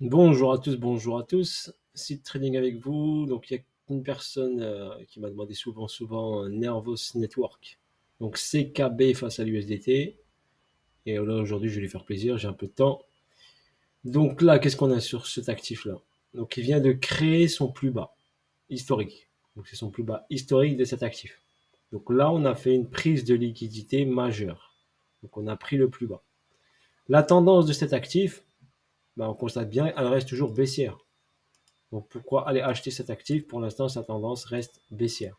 Bonjour à tous. Site trading avec vous. Donc il y a une personne qui m'a demandé souvent Nervos Network. Donc CKB face à l'USDT. Et là aujourd'hui je vais lui faire plaisir, j'ai un peu de temps. Donc là, qu'est-ce qu'on a sur cet actif-là? Donc il vient de créer son plus bas historique. Donc c'est son plus bas historique de cet actif. Donc là, on a fait une prise de liquidité majeure. Donc on a pris le plus bas. La tendance de cet actif, on constate bien, elle reste toujours baissière. Donc pourquoi aller acheter cet actif? Pour l'instant, sa tendance reste baissière.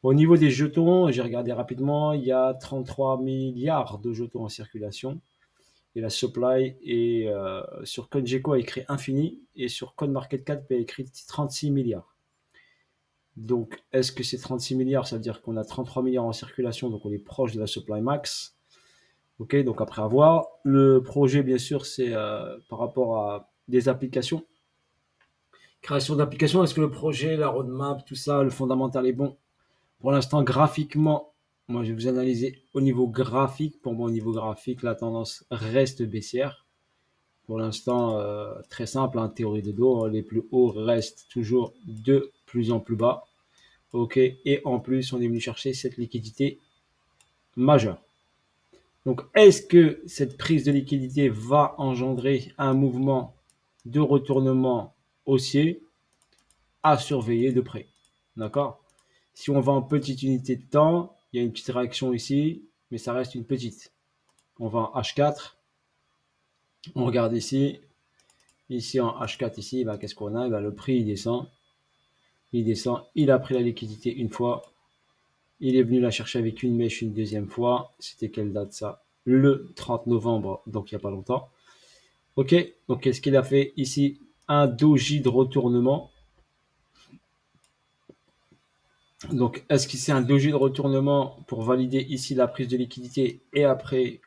Au niveau des jetons, j'ai regardé rapidement, il y a 33 milliards de jetons en circulation. Et la supply est sur CoinGecko a écrit infini et sur CoinMarketCap a écrit 36 milliards. Donc est-ce que c'est 36 milliards? Ça veut dire qu'on a 33 milliards en circulation, donc on est proche de la supply max. Ok, donc après avoir, le projet bien sûr c'est par rapport à des applications. Création d'application, est-ce que le projet, la roadmap, tout ça, le fondamental est bon? Pour l'instant, graphiquement, moi je vais vous analyser au niveau graphique. Pour moi, au niveau graphique, la tendance reste baissière. Pour l'instant, très simple, hein, théorie de dos, les plus hauts restent toujours de plus en plus bas. Ok, et en plus, on est venu chercher cette liquidité majeure. Donc, est-ce que cette prise de liquidité va engendrer un mouvement de retournement haussier à surveiller de près? D'accord? Si on va en petite unité de temps, il y a une petite réaction ici, mais ça reste une petite. On va en H4, on regarde ici, ici en H4 ici, qu'est-ce qu'on a? Le prix il descend, il a pris la liquidité une fois, il est venu la chercher avec une mèche une deuxième fois. C'était quelle date ça? Le 30 novembre, donc il n'y a pas longtemps. Ok, donc qu'est-ce qu'il a fait ici? Un doji de retournement. Donc, est-ce que c'est un doji de retournement pour valider ici la prise de liquidité et après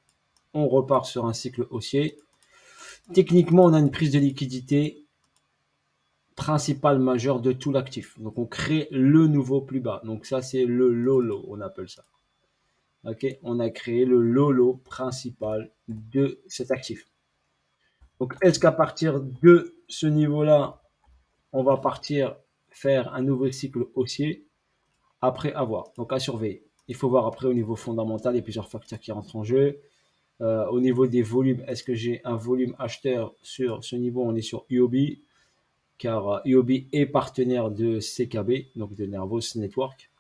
on repart sur un cycle haussier? Techniquement, on a une prise de liquidité principale majeure de tout l'actif. Donc, on crée le nouveau plus bas. Donc, ça, c'est le LOLO, on appelle ça. Ok, on a créé le LOLO principal de cet actif. Donc, est-ce qu'à partir de ce niveau-là, on va partir faire un nouveau cycle haussier? Après avoir. Donc, à surveiller. Il faut voir après au niveau fondamental, il y a plusieurs facteurs qui rentrent en jeu. Au niveau des volumes, est-ce que j'ai un volume acheteur sur ce niveau? On est sur UOB, car UOB est partenaire de CKB, donc de Nervos Network.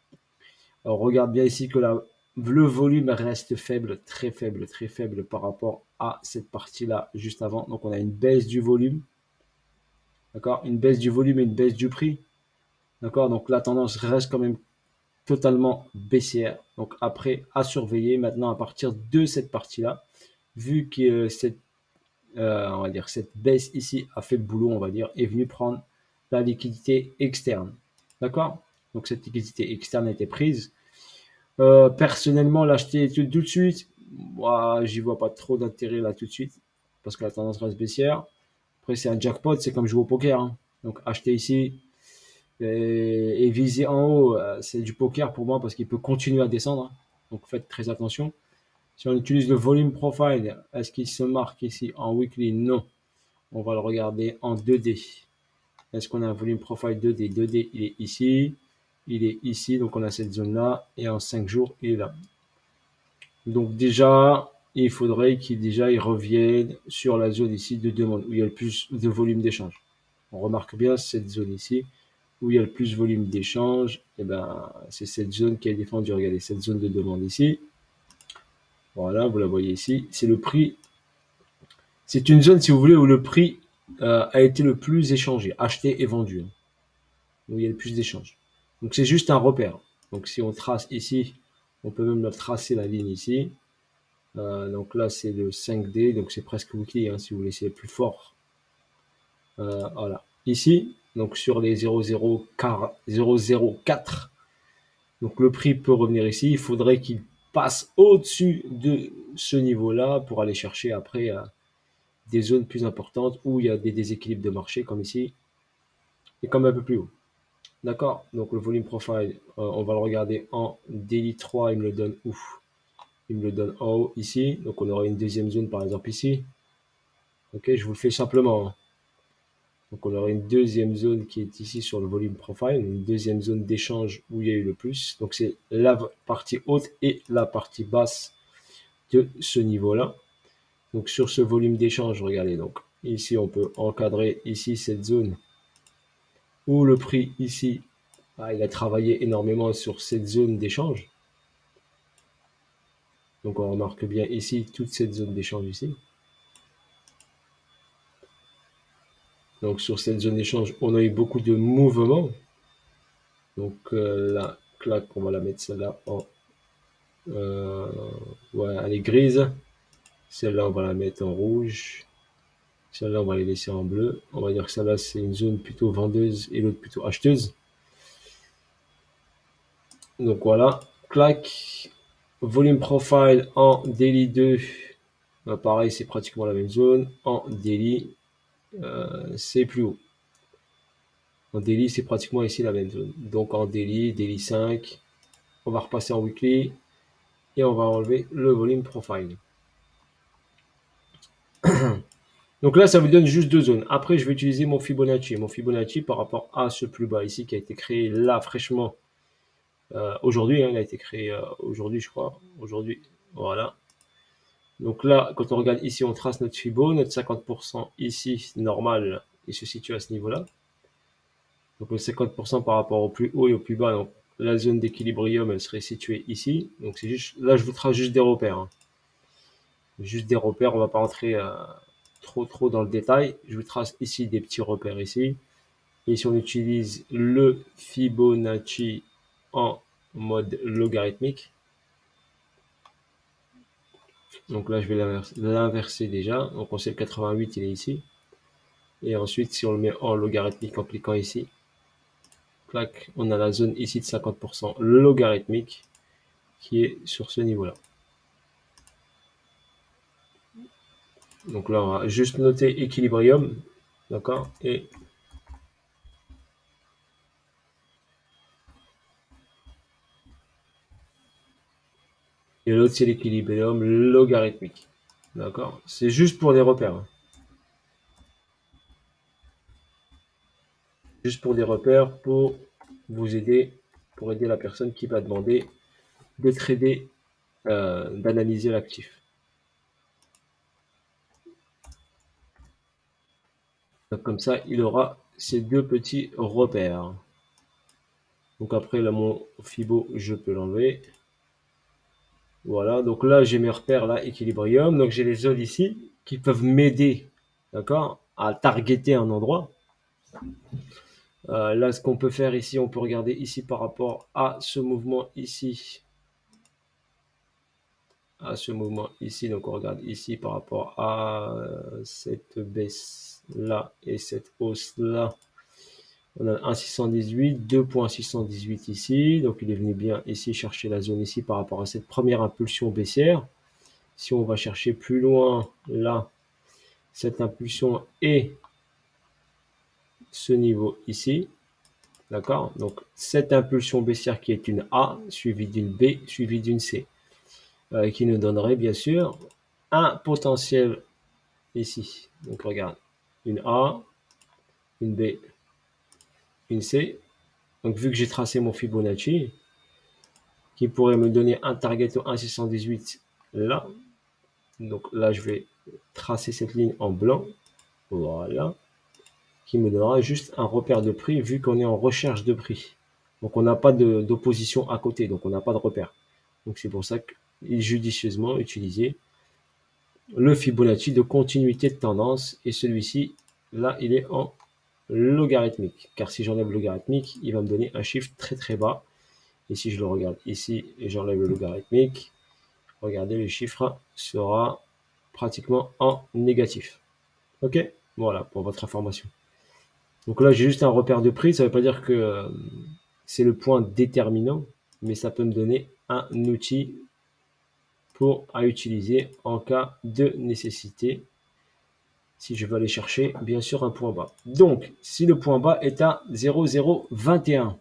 Alors, on regarde bien ici que le volume reste faible, très faible par rapport à cette partie-là juste avant. Donc, on a une baisse du volume, d'accord? Une baisse du volume et une baisse du prix, d'accord? Donc, la tendance reste quand même totalement baissière. Donc, après, à surveiller maintenant à partir de cette partie-là, vu que on va dire, cette baisse ici a fait le boulot, on va dire, est venue prendre la liquidité externe. D'accord? Donc, cette liquidité externe a été prise. Personnellement, l'acheter tout de suite, moi, j'y vois pas trop d'intérêt là tout de suite, parce que la tendance reste baissière. Après, c'est un jackpot, c'est comme jouer au poker, hein. Donc, acheter ici et viser en haut, c'est du poker pour moi parce qu'il peut continuer à descendre, hein. Donc, faites très attention. Si on utilise le volume profile, est-ce qu'il se marque ici en weekly? Non. On va le regarder en 2D. Est-ce qu'on a un volume profile 2D? 2D, il est ici. Il est ici. Donc, on a cette zone-là. Et en 5 jours, il est là. Donc, déjà, il faudrait il revienne sur la zone ici de demande où il y a le plus de volume d'échange. On remarque bien cette zone ici où il y a le plus de volume d'échange. Et c'est cette zone qui est défendue. Regardez, cette zone de demande ici. Voilà, vous la voyez ici. C'est le prix. C'est une zone, si vous voulez, où le prix a été le plus échangé, acheté et vendu, hein, où il y a le plus d'échanges. Donc c'est juste un repère. Donc si on trace ici, on peut même tracer la ligne ici. Donc là c'est le 5D, donc c'est presque weekly, hein, si vous voulez, c'est le plus fort. Voilà. Ici, donc sur les 0,04, donc le prix peut revenir ici. Il faudrait qu'il passe au-dessus de ce niveau-là pour aller chercher après des zones plus importantes où il y a des déséquilibres de marché, comme ici, et comme un peu plus haut. D'accord? Donc le volume profile, on va le regarder en daily 3, il me le donne où? Il me le donne en haut ici. Donc on aura une deuxième zone par exemple ici. Ok, je vous le fais simplement, hein. Donc on aura une deuxième zone qui est ici sur le volume profile, une deuxième zone d'échange où il y a eu le plus. Donc c'est la partie haute et la partie basse de ce niveau-là. Donc sur ce volume d'échange, regardez, donc ici on peut encadrer ici cette zone où le prix ici, il a travaillé énormément sur cette zone d'échange. Donc on remarque bien ici toute cette zone d'échange ici. Donc sur cette zone d'échange, on a eu beaucoup de mouvements. Donc là, clac, on va la mettre celle-là en ouais, elle est grise. Celle-là, on va la mettre en rouge. Celle-là, on va les laisser en bleu. On va dire que celle-là, c'est une zone plutôt vendeuse et l'autre plutôt acheteuse. Donc voilà, clac. Volume profile en daily 2. Pareil, c'est pratiquement la même zone. En daily, c'est plus haut. En daily, c'est pratiquement ici la même zone. Donc en daily 5, on va repasser en weekly et on va enlever le volume profile. Donc là, ça vous donne juste deux zones. Après, je vais utiliser mon Fibonacci. Mon Fibonacci par rapport à ce plus bas ici qui a été créé là fraîchement aujourd'hui. Il a été créé aujourd'hui, je crois. Aujourd'hui, voilà. Donc là, quand on regarde ici, on trace notre Fibo. Notre 50% ici, normal, il se situe à ce niveau-là. Donc le 50% par rapport au plus haut et au plus bas. Donc la zone d'équilibrium, elle serait située ici. Donc c'est juste, là, je vous trace juste des repères. Hein. Juste des repères, on ne va pas rentrer trop dans le détail. Je vous trace ici des petits repères ici. Et si on utilise le Fibonacci en mode logarithmique, donc là je vais l'inverser déjà. Donc on sait le 88 il est ici. Et ensuite si on le met en logarithmique en cliquant ici, clac, on a la zone ici de 50% logarithmique qui est sur ce niveau-là. Donc là on va juste noter équilibrium, d'accord, et l'autre c'est l'équilibrium logarithmique. D'accord. C'est juste pour des repères. Hein. Juste pour des repères, pour vous aider, pour aider la personne qui va demander de trader, d'analyser l'actif. Donc comme ça, il aura ces deux petits repères. Donc après, là, mon Fibo, je peux l'enlever. Voilà, donc là, j'ai mes repères, là, équilibrium. Donc j'ai les zones ici qui peuvent m'aider, d'accord, à targeter un endroit. Là, ce qu'on peut faire ici, on peut regarder ici par rapport à ce mouvement ici. À ce mouvement ici, donc on regarde ici par rapport à cette baisse là et cette hausse là. On a 1,618, 2,618 ici. Donc il est venu bien ici chercher la zone ici par rapport à cette première impulsion baissière. Si on va chercher plus loin, là, cette impulsion est ce niveau ici. D'accord. Donc cette impulsion baissière qui est une A, suivie d'une B, suivie d'une C. Qui nous donnerait bien sûr un potentiel ici. Donc regarde, une A, une B, une C. Donc vu que j'ai tracé mon Fibonacci, qui pourrait me donner un target au 1,618 là. Donc là, je vais tracer cette ligne en blanc. Voilà. Qui me donnera juste un repère de prix vu qu'on est en recherche de prix. Donc on n'a pas d'opposition à côté, donc on n'a pas de repère. Donc c'est pour ça qu'il est judicieusement utilisé le Fibonacci de continuité de tendance. Et celui-ci, là, il est en logarithmique. Car si j'enlève le logarithmique, il va me donner un chiffre très très bas. Et si je le regarde ici et j'enlève le logarithmique, regardez, le chiffre sera pratiquement en négatif. Ok, voilà pour votre information. Donc là, j'ai juste un repère de prix. Ça ne veut pas dire que c'est le point déterminant, mais ça peut me donner un outil à utiliser en cas de nécessité. Si je veux aller chercher, bien sûr, un point bas. Donc, si le point bas est à 0,021,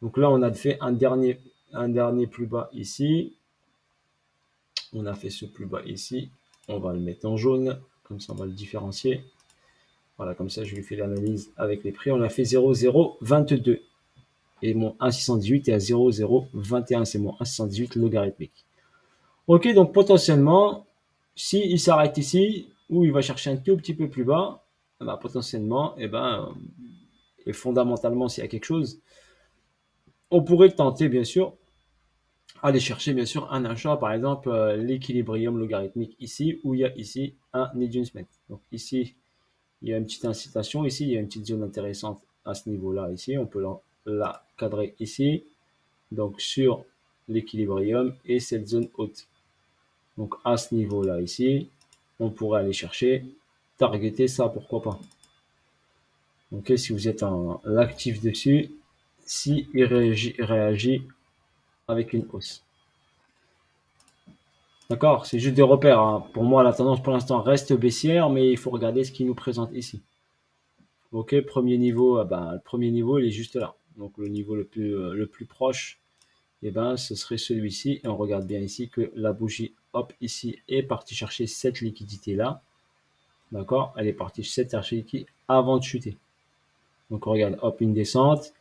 donc là, on a fait un dernier plus bas ici. On a fait ce plus bas ici. On va le mettre en jaune. Comme ça, on va le différencier. Voilà, comme ça, je lui fais l'analyse avec les prix. On a fait 0,022. Et mon 1,618 est à 0,021. C'est mon 1,618 logarithmique. Ok, donc potentiellement, s'il s'arrête ici, ou il va chercher un tout petit peu plus bas, bah, potentiellement, et fondamentalement, s'il y a quelque chose, on pourrait tenter, bien sûr, aller chercher, bien sûr, un achat, par exemple, l'équilibrium logarithmique ici, où il y a ici un Smith. Donc ici, il y a une petite incitation, ici, il y a une petite zone intéressante à ce niveau-là, ici, on peut la cadrer ici, donc sur l'équilibrium et cette zone haute. Donc à ce niveau-là, ici, on pourrait aller chercher, targeter ça, pourquoi pas. Ok, si vous êtes en actif dessus, si il réagit avec une hausse. D'accord? C'est juste des repères, hein. Pour moi, la tendance pour l'instant reste baissière, mais il faut regarder ce qu'il nous présente ici. Ok, premier niveau, le premier niveau, il est juste là. Donc le niveau le plus proche, ce serait celui-ci. Et on regarde bien ici que la bougie, hop, ici, est partie chercher cette liquidité-là. D'accord? Elle est partie chercher liquidité avant de chuter. Donc on regarde, hop, une descente,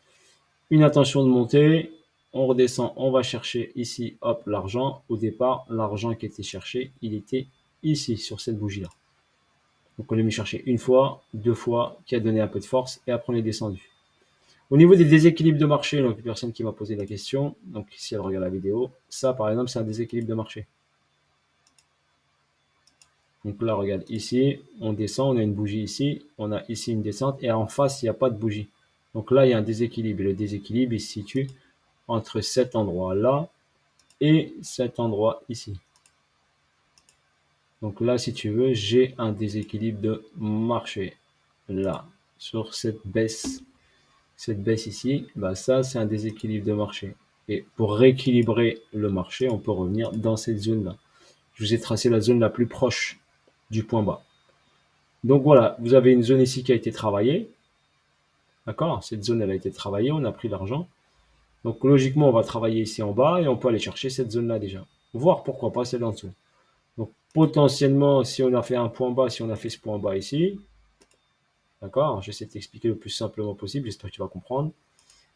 une intention de monter, on redescend, on va chercher ici, hop, l'argent. Au départ, l'argent qui était cherché, il était ici, sur cette bougie-là. Donc on l'a mis chercher une fois, deux fois, qui a donné un peu de force, et après on est descendu. Au niveau des déséquilibres de marché, donc une personne qui m'a posé la question, donc si elle regarde la vidéo, ça par exemple c'est un déséquilibre de marché. Donc là regarde ici, on descend, on a une bougie ici, on a ici une descente, et en face il n'y a pas de bougie. Donc là il y a un déséquilibre, et le déséquilibre il se situe entre cet endroit-là et cet endroit ici. Donc là, si tu veux, j'ai un déséquilibre de marché. Là, sur cette baisse ici, ça, c'est un déséquilibre de marché. Et pour rééquilibrer le marché, on peut revenir dans cette zone-là. Je vous ai tracé la zone la plus proche du point bas. Donc voilà, vous avez une zone ici qui a été travaillée. D'accord? Cette zone, elle a été travaillée, on a pris l'argent. Donc logiquement, on va travailler ici en bas et on peut aller chercher cette zone-là déjà. Voir pourquoi pas celle en dessous. Donc potentiellement, si on a fait un point bas, si on a fait ce point bas ici, d'accord, j'essaie de t'expliquer le plus simplement possible, j'espère que tu vas comprendre.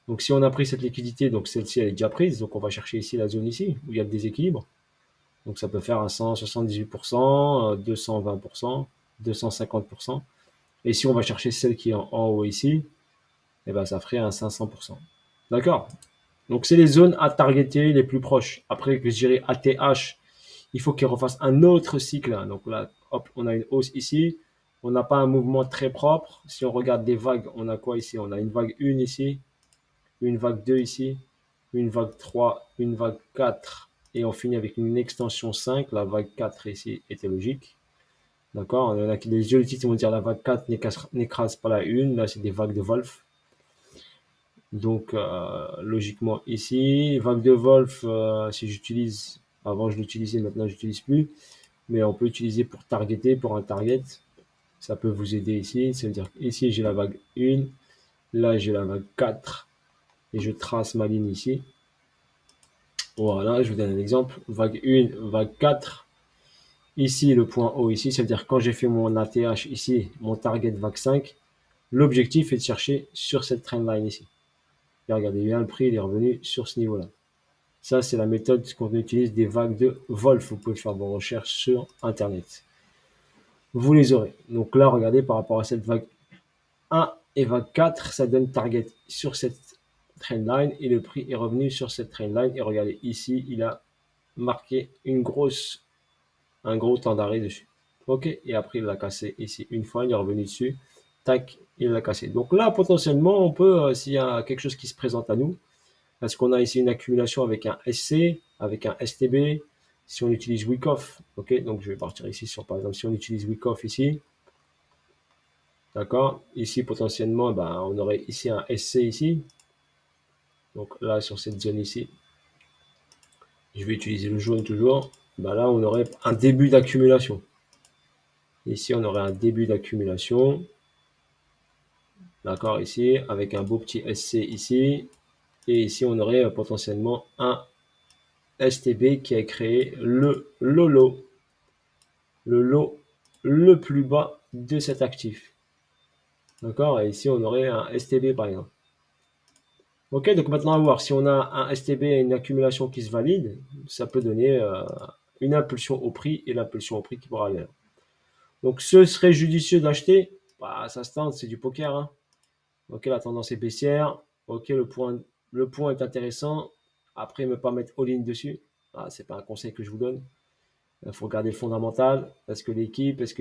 Donc si on a pris cette liquidité, donc celle-ci elle est déjà prise, donc on va chercher ici la zone ici, où il y a le déséquilibre. Donc ça peut faire un 178%, 220%, 250%. Et si on va chercher celle qui est en haut ici, ça ferait un 500%. D'accord? Donc c'est les zones à targeter les plus proches. Après que je dirais ATH, il faut qu'il refasse un autre cycle. Donc là, hop, on a une hausse ici. On n'a pas un mouvement très propre. Si on regarde des vagues, on a quoi ici? On a une vague 1 ici, une vague 2 ici, une vague 3, une vague 4. Et on finit avec une extension 5. La vague 4 ici était logique. D'accord? Les géologistes vont dire la vague 4 n'écrase pas la 1. Là, c'est des vagues de Wolf. Donc, logiquement ici, vague de Wolf, si j'utilise, avant je l'utilisais, maintenant je n'utilise plus, mais on peut utiliser pour targeter, pour un target, ça peut vous aider ici, c'est-à-dire ici j'ai la vague 1, là j'ai la vague 4, et je trace ma ligne ici. Voilà, je vous donne un exemple, vague 1, vague 4, ici le point haut ici, c'est-à-dire quand j'ai fait mon ATH ici, mon target vague 5, l'objectif est de chercher sur cette trendline ici. Et regardez bien, le prix il est revenu sur ce niveau-là. Ça, c'est la méthode qu'on utilise des vagues de Wolf. Vous pouvez faire vos recherches sur Internet. Vous les aurez. Donc là, regardez, par rapport à cette vague 1 et vague 4, ça donne target sur cette trendline et le prix est revenu sur cette trendline. Et regardez, ici, il a marqué un gros temps d'arrêt dessus. Ok, et après, il l'a cassé ici. Une fois, il est revenu dessus. Tac, il l'a cassé. Donc là, potentiellement, on peut, s'il y a quelque chose qui se présente à nous, parce qu'on a ici une accumulation avec un SC, avec un STB, si on utilise Wyckoff, ok, donc je vais partir ici sur, par exemple, si on utilise Wyckoff ici, d'accord, ici potentiellement, on aurait ici un SC ici, donc là sur cette zone ici, je vais utiliser le jaune toujours, là on aurait un début d'accumulation, ici on aurait un début d'accumulation, d'accord, ici, avec un beau petit SC ici, et ici on aurait potentiellement un STB qui a créé le lot le plus bas de cet actif. D'accord? Et ici, on aurait un STB par exemple. Ok, donc maintenant à voir, si on a un STB et une accumulation qui se valide, ça peut donner une impulsion au prix et l'impulsion au prix qui pourra aller là. Donc ce serait judicieux d'acheter, bah, ça se tente, c'est du poker, hein. Ok, la tendance est baissière, ok, le point est intéressant, après ne pas mettre all-in dessus, ah, c'est pas un conseil que je vous donne. Il faut regarder le fondamental. Est-ce que l'équipe, est-ce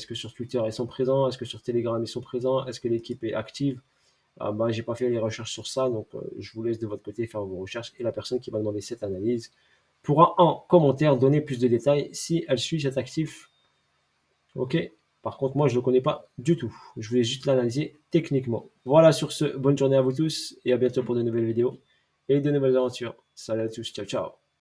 que sur Twitter ils sont présents? Est-ce que sur Telegram ils sont présents? Est-ce que l'équipe est active? Ah, bah, j'ai pas fait les recherches sur ça, donc je vous laisse de votre côté faire vos recherches. Et la personne qui va demander cette analyse pourra en commentaire donner plus de détails si elle suit cet actif. Ok. Par contre, moi, je ne le connais pas du tout. Je voulais juste l'analyser techniquement. Voilà, sur ce, bonne journée à vous tous et à bientôt pour de nouvelles vidéos et de nouvelles aventures. Salut à tous, ciao ciao.